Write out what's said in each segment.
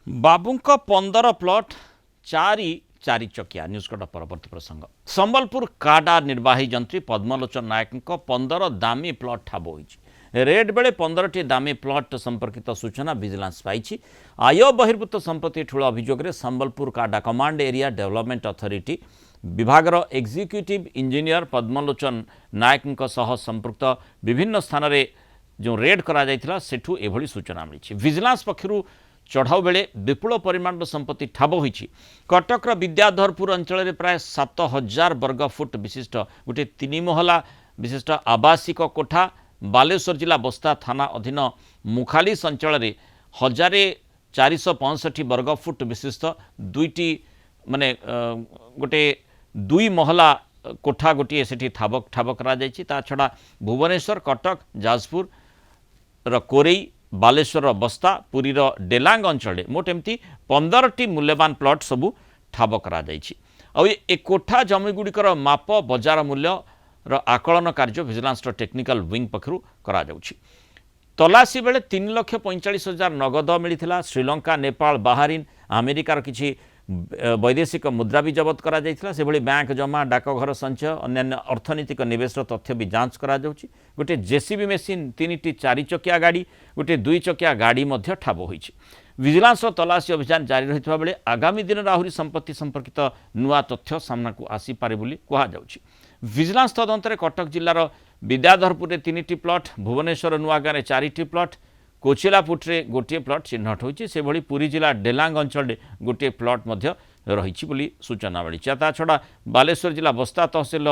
बाबूंको 15 प्लट चारि चारि चकिया न्यूजकट परवर्ती प्रसंग संबलपुर काडा निर्वाही जंत्री पद्मलोचन नायक 15 दामी प्लट ठाब होइछि रेड बेले 15 दामी प्लट संपर्कित सूचना विजिलेंस पाई आय बहिर्भूत संपत्ति ठूल अभियोग संबलपुर काडा कमांड एरिया डेवलपमेंट अथॉरिटी विभागर एग्जीक्यूटिव इंजीनियर पद्मलोचन नायक संपृक्त विभिन्न स्थान में जो रेड करा सेठू एभली सूचना मिली विजिलेंस पक्षरु चढ़ाऊ बेले विपुल परिमाण संपत्ति ठाब होइछि कटकर विद्याधरपुर अंचल में प्राय 7000 वर्ग फुट विशिष्ट गोटे 3 महला विशिष्ट आवासिक कोठा बालेश्वर जिला बस्ता थाना अधीन मुखालिस अंचल में 1465 वर्ग फुट विशिष्ट दुईटी माने गोटे 2 महला कोठा गोटे से ठाब करा छड़ा भुवनेश्वर कटक जाजपुर कोरेई बालेश्वर बस्ता पुरीर डेलांग अंचल मोट एमती 15टी मूल्यवान प्लट सबू ठाब करा ए कोठा जमीगुड़िकर माप बजार मूल्य आकलन कार्य विजिलेंस टेक्निकल विंग पक्षरु करा जाउछि तलासी बेले 3,45,000 नगद मिलिथिला श्रीलंका नेपाल बाहरीन अमेरिकार किछि वैदेशिक मुद्रा भी जबत करा जाइथिला से भली बैंक जमा डाकघर संचय अन्य अर्थनीतिक निवेश तथ्य भी जांच करा जाउछि गोटे जेसीबी मेसीन 3टी 4 चकिया गाड़ी गोटे 2 चकिया गाड़ी मध्य ठाब होइछि विजिलेंस तलासी अभियान जारी रहितबा बेले आगामी दिन राहुरी संपत्ति संपर्कित नुआ तथ्य सामना को आसी पारे बोली कहा जाउछि विजिलेंस तदंतरे कटक जिल्लार विद्याधरपुर 3टी प्लट भुवनेश्वर नुआगाँ 4टी प्लट कोचिलापुट्रे गोटे प्लट चिन्हट होइछि से भली पुरी जिला डेलांग अंचल गोटे प्लट मध्य रहिछि बोली सूचना मिली ता छड़ा बालेश्वर जिला बस्ता तहसिल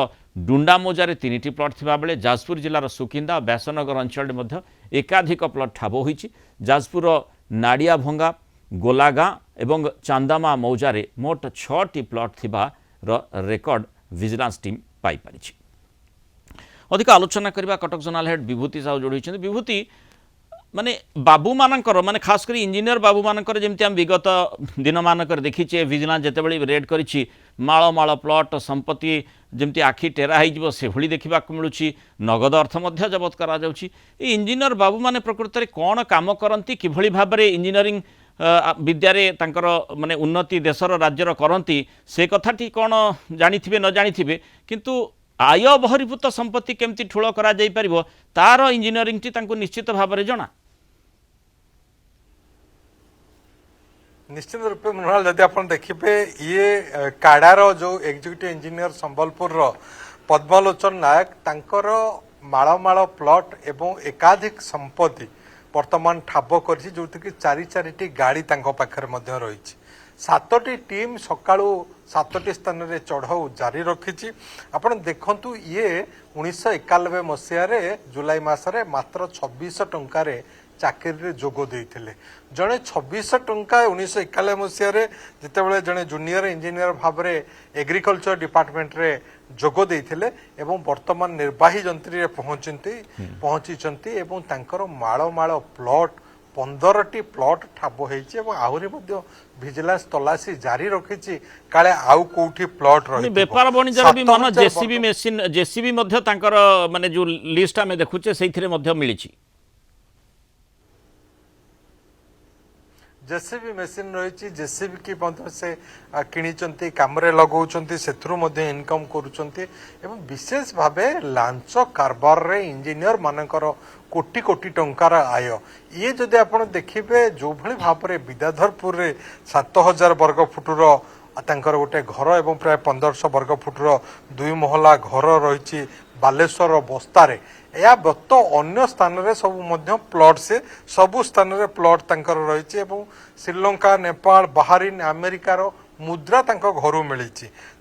डुंडामोजारे 3टी प्लट थिबा बेले जाजपुर जिलार सुकिंदा व्यासनगर अंचल मध्य एकाधिक प्लट ठाब होइछि जाजपुर नाड़िया भंगा गोलागाँ एवं चांदामा मौजारे मोट 6टी प्लट थिबा रेकर्ड विजिलेंस टीम पाई पारिछि अधिक आलोचना करबा कटक जोनाल हेड विभूति साहू जोड़ी विभूति माने बाबू मानकर माने खास करी इंजीनियर बाबू मानकर जेमती हम विगत दिन मानकर देखीचे विजिलेंस जेतेबेले रेड करिछि माଳ माଳ प्लट संपत्ति जेमती आखि टेरा हो जिवो से भली देखिबा को मिलुछि नगद अर्थ मध्य जबत करा जाउछि ए इंजीनियर बाबू माने प्रकृत रे कोन काम करंती किभली भाबरे इंजीनियरिंग विद्यारे तांकर माने उन्नति देशर राज्यर करंती से कथाटी कोन जानिथिबे न जानिथिबे किंतु आय बहिर्भूत संपत्ति केमती ठूल करा जाई परिबो तार इंजीनियरिंग टी तांको निश्चित भाबरे जणा निश्चित रूप में मृणाल जदि आप देखिए ये काडार जो एग्जीक्यूटिव इंजीनियर संबलपुर पद्मलोचन नायक तांकर माळ प्लट एवं एकाधिक संपत्ति वर्तमान ठाब कर जो चारि चारिटी गाड़ी पाखे रही 7टी टीम सकाळु 7टी स्थान में चढ़ाऊ जारी रखी आपड़ देखु ये 1991 मसीह जुलाई मसरे मात्र 26 टंकार चाकरी जोग देते जड़े 26 टंका 1991 मसीह जितेबाला जड़े जूनियर इंजीनियर भाव में एग्रीकल्चर डिपार्टमेंट रे जोग देते एवं वर्तमान निर्वाही जंत्री पहुंची एवं तांकर माळ प्लट 15टी प्लट ठाब होइछि एवं आहुरी मध्य विजिलेंस तलाशी जारी रखिछि काले आउ कोठी प्लट रही व्यापार वाणिज्य भी मन जेसीबी मेसिन जेसीबी मध्य तांकर माने जो लिस्ट आमे देखुचे सेथिरे मध्य मिलिछि जेसीबी मेसीन रही जेसीबी की से किणी काम लगौंट से इनकम कर विशेष भाव लांच कारबार रे इंजीनियर मानकर कोटी कोटी टंकार आय ये जदि आप देखिए जो भली भाव में विद्याधरपुर 7000 वर्ग फुटर तांकर गोटे घर एवं प्राय 1500 वर्ग फुटर 2 महला घर रही बालेश्वर बस्तारे या व्यक्त अन्य स्थान रे सब मध्य प्लट से सबु स्थान रे प्लट तांकर रही एवं श्रीलंका नेपाल बाहरीन अमेरिकार मुद्रा तांको घरू मिली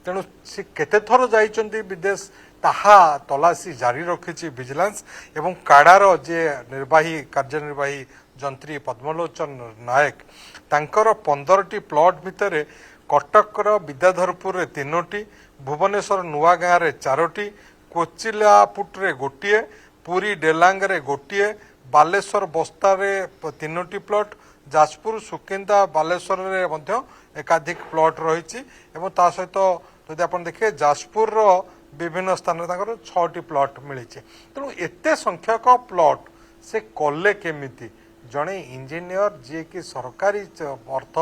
तेणु सी केते थर जाइचंती विदेश ताहा तलाशी जारी रखी विजिलेंस एवं काडार जे निर्वाही कार्यनिर्वाही जंत्री पद्मलोचन नायक तांकर 15टी प्लट भितर कटकर विद्याधरपुर 3टी भुवनेश्वर नुआगाँ 4टी कोचिलापुट्रे गोटे पुरी डेलांग रे गोटे बालेश्वर बस्तारे 3टी प्लट जाजपुर सुकिंदा बालेश्वर रे मध्य एकाधिक प्लट रही सहित जदि आप देखिए जाजपुर विभिन्न स्थान में 6टी प्लट मिली तेणु एत संख्यक प्लट से कले केमिति जड़े इंजीनियर जी कि सरकारी अर्थ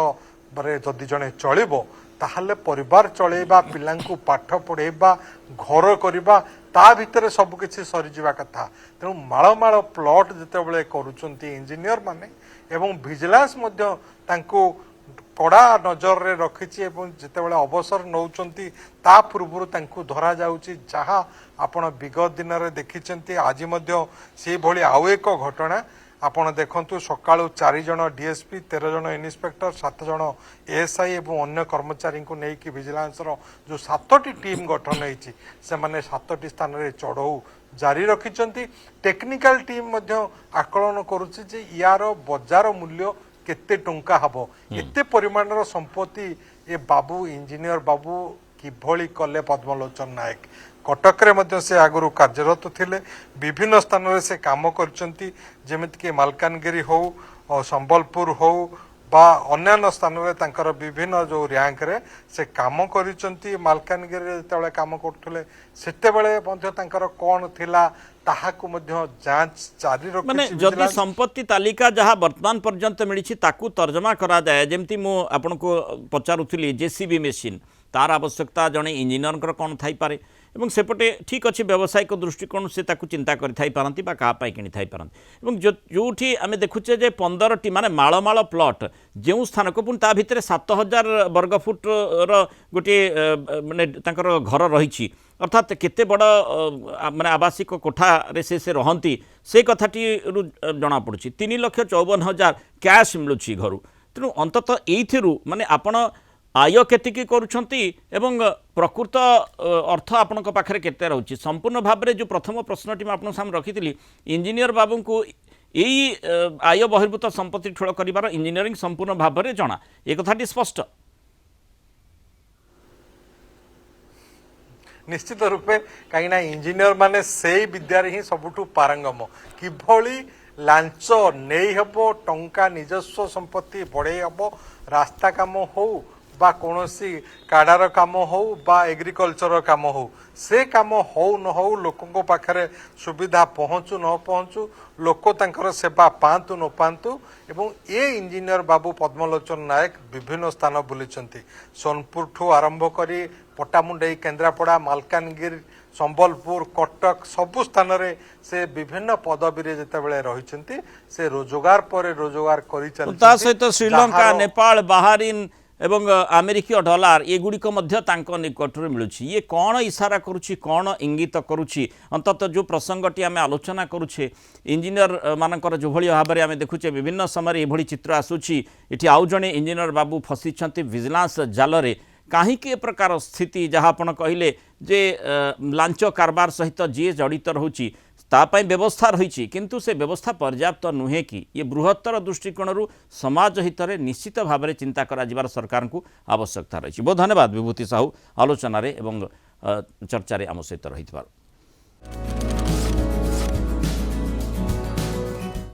जदि जड़े चलो ताहले परिवार चलेबा पिलांकु पाठ पढ़ेबा घर करबा ता भितर सब किछि सरी जिवा कथा तेणु माळ प्लॉट जिते करूछंती इंजीनियर माने एवं विजिलेंस मध्य तांको कड़ा नजर रे रखिछि एवं जिते अवसर नौचंती ता पूर्व तांको धरा जाउछि जहा आपण विगत दिन रे देखिछंती आज मध्य से भली आउ एक घटना आपण देखंतु सकाळु 4 जण डीएसपी 13 जण इन्स्पेक्टर 7 जण एएसआई एवं अन्य कर्मचारी को नेकी विजिलेंस रो जो 7टी टीम गठन होईछि से माने 7टी स्थान रे चढ़ऊ जारी रखिछंती टेक्निकल टीम मध्य आकलन करूछि जे यार बाजार मूल्य केते टंका हबो एते परिमाणर संपत्ति ए बाबू इंजीनियर बाबू किभली कले पद्मलोचन नायक कटक रे मध्य से आगुरु कार्यरत थिले विभिन्न स्थान रे से काम करचंती जेमिति कि मालकानगिरी हो संबलपुर हो बा अन्य स्थान रे तांकर विभिन्न जो रैंक रे से काम करिचंती मालकानगिरी रे जेतेबेले काम करथुले सेतेबेले मध्य तांकर कोन थिला ताहाकु मध्य जांच जारी रखि माने जदि संपत्ति तालिका जहाँ वर्तमान पर्यंत मिली ताकू तर्जमा करा जाए जमती मु आपन को पचारुथली जेसीबी मेसीन तार आवश्यकता जड़े इंजीनियर कौन थी पारे एवं सेपटे ठीक अच्छे व्यावसायिक दृष्टिकोण से ताकू चिंता करती क्या किणी पारती जो आम देखुचे जे 15टी माने माळ प्लॉट जो स्थान को पुणी ता भितर 7000 वर्ग फुट गोटे माने तांकर घर रही अर्थात केते बड़ माने आवासिक कोठा रे से रहंती से कथाटी जना पड़ुछि 3,54,000 कैश मिलुछि घरु तेणु अंततः एइथिरु माने आपण आय केतिकी करुछंती एवं प्रकृत अर्थ आपण पाखे केते रहउछि संपूर्ण भाव में जो प्रथम प्रश्नटी मैं आपन सामने रखी इंजीनियर बाबू को यही आय बहिर्भूत संपत्ति ठोल कर इंजीनियरिंग संपूर्ण भाव में जना एक कथाटी स्पष्ट निश्चित रूपे कहीं इंजीनियर माने से विद्यारे ही सबुठु पारंगम किभली लांच नहीं हबो टंका निजस्व संपत्ति बढ़े हबो रास्ता काम हो बा कोनोसी काडार काम हो बा एग्रीकल्चर काम हो से काम हो न हो लोकों पाखरे सुविधा पहुँचू न पहुँचू लोक तांकर सेवा पातु न पातु एवं ये इंजीनियर बाबू पद्मलोचन नायक विभिन्न स्थान बुलीचंती सोनपुर ठू आरंभ करी पटामुंडई केन्द्रापड़ा मालकानगिरी संबलपुर कटक सबु स्थान रे से विभिन्न पदवी रे जेतेबेले रहिचंती से रोजगार पर रोजगार करि चलछि ता सहित श्रीलंका नेपाल बाहरीन एवं अमेरिकीय डॉलर ये गुड़िक निकट में मिलूँ ये कौन इशारा करुच्ची कौन इंगित करुच्ची अंततः जो प्रसंगटी आम आलोचना करुचे इंजीनियर मानकर जो भाई भाव में आम देखुचे विभिन्न समय ये चित्र आसूची ये आउ जड़े इंजीनियर बाबू फसी विजिलेंस जाल कहीं प्रकार स्थिति जहाँ आप कहले जे लांच कारबार सहित जी जड़ित रोची तापाई व्यवस्था रही किंतु से व्यवस्था पर्याप्त नुहे कि ये बृहत्तर दृष्टिकोण समाज हित में निश्चित भाव में चिंता कर सरकार को आवश्यकता रही बहुत धन्यवाद विभूति साहू आलोचन एवं चर्चा आम सहित रही।